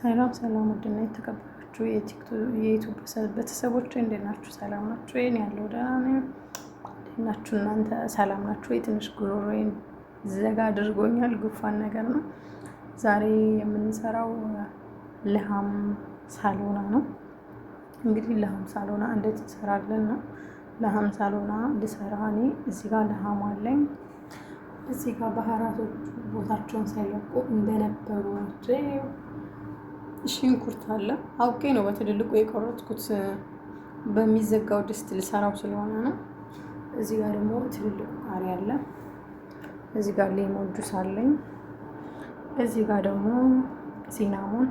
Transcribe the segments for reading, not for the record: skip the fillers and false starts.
ሰላም ሰላም፣ ውድና የተከበራችሁ የዩቲዩብ ቤተሰቦች እንዴት ናችሁ? ሰላም ናችሁ? እኔ ያለው ደህና ነኝ። እንዴት ናችሁ እናንተ? ሰላም ናችሁ? ትንሽ ጉሮሮዬን ዘጋ አድርጎኛል፣ ጉፋን ነገር ነው። ዛሬ የምንሰራው ለሃም ሳሎና ነው። እንግዲህ ለሃም ሳሎና እንዴት እንሰራለን ነው። ለሃም ሳሎና ልሰራ እኔ እዚህ ጋር ለሃም አለኝ። እዚህ ጋር ባህራቶቹ ቦታቸውን ሳይለቁ እንደነበሩ ናቸው። ሽንኩርት አለ። አውቄ ነው በትልልቁ የቆረጥኩት፣ በሚዘጋው ድስት ልሰራው ስለሆነ ነው። እዚህ ጋር ደግሞ ትልልቁ ቃሪያ አለ። እዚህ ጋር ሌሞን ጁስ አለኝ። እዚህ ጋር ደግሞ ሲናሞን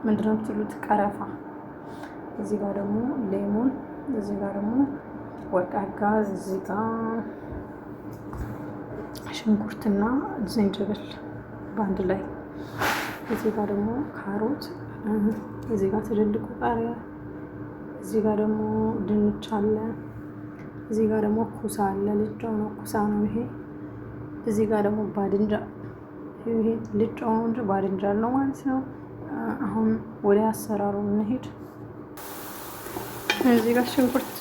ምንድነው የምትሉት? ቀረፋ። እዚህ ጋር ደግሞ ሌሞን። እዚህ ጋር ደግሞ ወቃጋ። እዚህ ጋር ሽንኩርትና ዝንጅብል በአንድ ላይ። እዚህ ጋር ደግሞ ካሮት። እዚህ ጋር ትልልቁ ቃሪያ። እዚህ ጋር ደግሞ ድንች አለ። እዚህ ጋር ደግሞ ኩሳ አለ። ልጫው ነው፣ ኩሳ ነው ይሄ። እዚህ ጋር ደግሞ ባድንጃል። ይሄ ልጫው ነው እንጂ ባድንጃል ነው ማለት ነው። አሁን ወደ አሰራሩ እንሄድ። እዚህ ጋር ሽንኩርት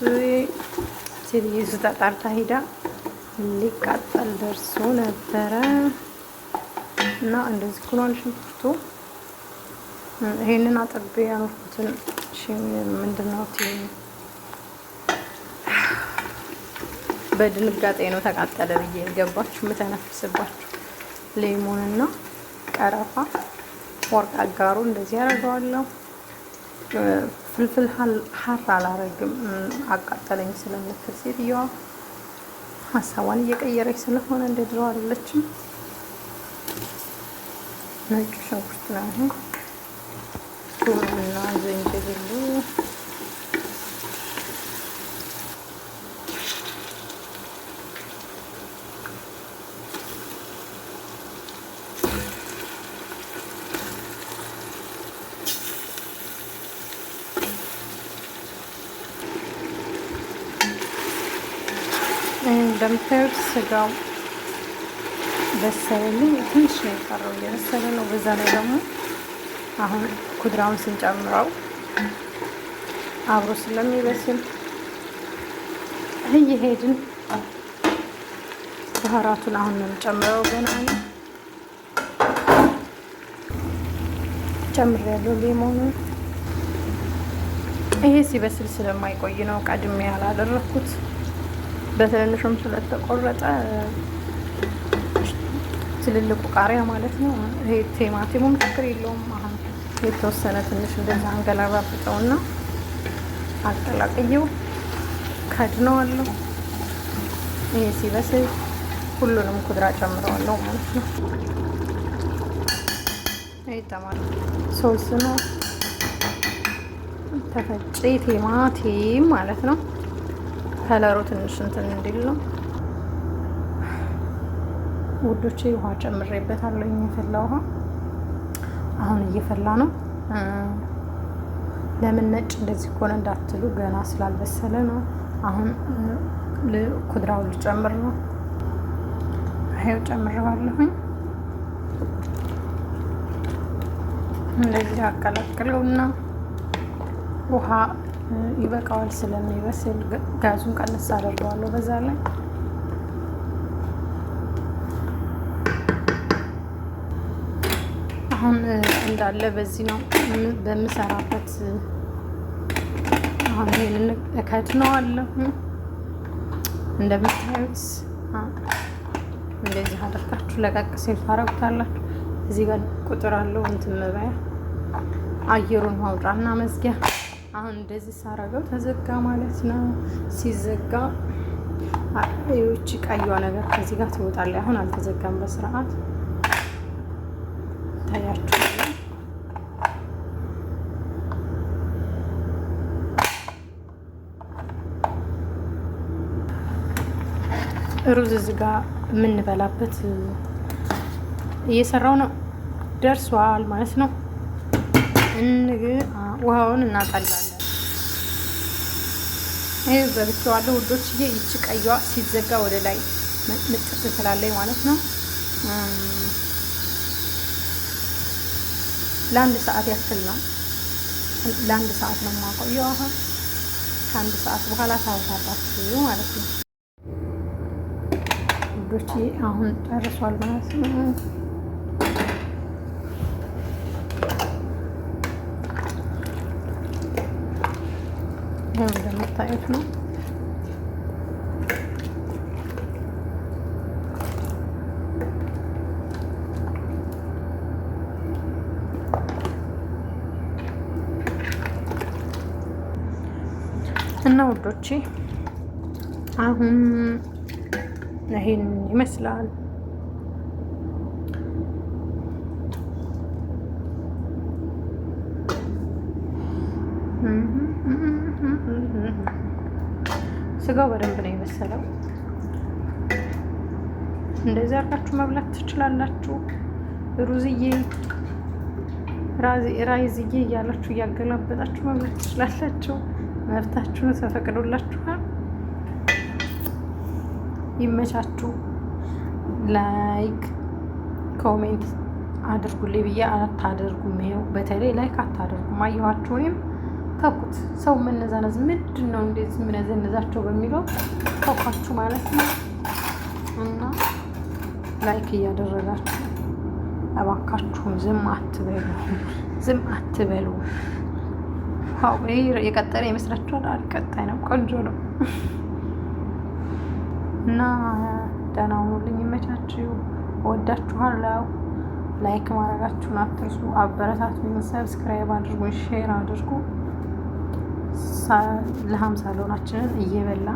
ሴትዬ ስታጣርታ ሄዳ ሊቃጠል ደርሶ ነበረ እና እንደዚህ ኩኗል ሽንኩርቱ። ይሄንን አጥቤ ያኖርኩትን ምንድነው በድንጋጤ ነው ተቃጠለ ብዬ ገባችሁ የምተነፍስባችሁ። ሌሞንና ቀረፋ ወርቅ አጋሩ እንደዚህ ያደርገዋለሁ። ፍልፍል ሀር አላረግም፣ አቃጠለኝ ስለምትል ሴትዮዋ ሀሳቧን እየቀየረች ስለሆነ እንደ ድሮ አይደለችም። ነጭ ሽንኩርት ነው እና ዝንጅብል እንደምታዩት ስጋው በሰለልኝ። ትንሽ ነው የቀረው፣ እየበሰለ ነው። በዛ ላይ ደግሞ አሁን ኩድራውን ስንጨምረው አብሮ ስለሚበስል እየሄድን ባህራቱን አሁን ነው የምጨምረው። ገና ነው ጨምሬያለሁ ሌሞኑን። ይሄ ሲበስል ስለማይቆይ ነው ቀድሜ ያላደረኩት፣ በትንሹም ስለተቆረጠ ትልልቁ ቃሪያ ማለት ነው። ይሄ ቲማቲሙም ችግር የለውም። አሁን የተወሰነ ትንሽ እንደዛ አንገላባብጠውና አቀላቅየው ከድነዋለሁ። ይሄ ሲበስል ሁሉንም ኩድራ ጨምረዋለሁ ማለት ነው። ይሄ ተማሪ ሶስ ነው፣ ተፈጨ ቲማቲም ማለት ነው። ከለሩ ትንሽ እንትን እንዲል ነው ውዶቼ። ውሃ ጨምሬበታለሁ፣ የፈላ ውሃ። አሁን እየፈላ ነው። ለምን ነጭ እንደዚህ ከሆነ እንዳትሉ፣ ገና ስላልበሰለ ነው። አሁን ኩድራውን ልጨምር ነው። ይሄው ጨምሬዋለሁኝ። እንደዚህ አቀላቅለውና ውሃ ይበቃዋል ስለሚበስል ጋዙን ቀነስ አደርገዋለሁ። በዛ ላይ አሁን እንዳለ በዚህ ነው በምሰራበት። አሁን ይሄንን እከድነዋለሁ። እንደምታዩት እንደዚህ አደርጋችሁ ለቀቅ ሲል ታረጉታላችሁ። እዚህ ጋር ቁጥር አለው እንትን መባያ፣ አየሩን ማውጫና መዝጊያ። አሁን እንደዚህ ሳረገው ተዘጋ ማለት ነው። ሲዘጋ ይህቺ ቀይዋ ነገር ከዚህ ጋር ትወጣለች። አሁን አልተዘጋም በስርዓት ታያችኋል። ሩዝ እዚህ ጋር የምንበላበት እየሰራው ነው፣ ደርሷል ማለት ነው። ውሃውን እናጣላለን። ይሄ በብቻዋለሁ ውዶችዬ። ይቺ ቀይዋ ሲዘጋ ወደ ላይ ምጥጥ ትላለች ማለት ነው። ለአንድ ሰዓት ያክል ነው። ለአንድ ሰዓት ነው የማቆየው። አሁን ከአንድ ሰዓት በኋላ ታውታላችሁ ማለት ነው ውዶቼ። አሁን ጨርሷል ማለት ነው። ይኸው እንደምታዩት ነው። እና ውዶቼ አሁን ይሄን ይመስላል። ስጋው በደንብ ነው የበሰለው። እንደዚህ አድርጋችሁ መብላት ትችላላችሁ። ሩዝዬ ራይዝዬ እያላችሁ እያገላበጣችሁ መብላት ትችላላችሁ። መብታችሁ ተፈቅዶላችኋል። ይመቻችሁ። ላይክ ኮሜንት አድርጉልኝ ብዬ አታደርጉም። ይኸው በተለይ ላይክ አታደርጉም። አየኋችሁ ወይም ተውኩት። ሰው መነዛነዝ ምንድን ነው እንደዚህ የምነዘንዛቸው በሚለው ተውኳችሁ ማለት ነው። እና ላይክ እያደረጋችሁ እባካችሁን ዝም አትበሉ፣ ዝም አትበሉ። አዎ የቀጠለ ይመስላችኋል? አልቀጣይ ነው፣ ቆንጆ ነው። እና ደህና ሁኑልኝ፣ ይመቻችሁ። እወዳችኋለሁ። ላይክ ማድረጋችሁን አትርሱ። አበረታቱኝ። ሰብስክራይብ አድርጉ፣ ሼር አድርጉ። ለ50 ሎናችንን እየበላ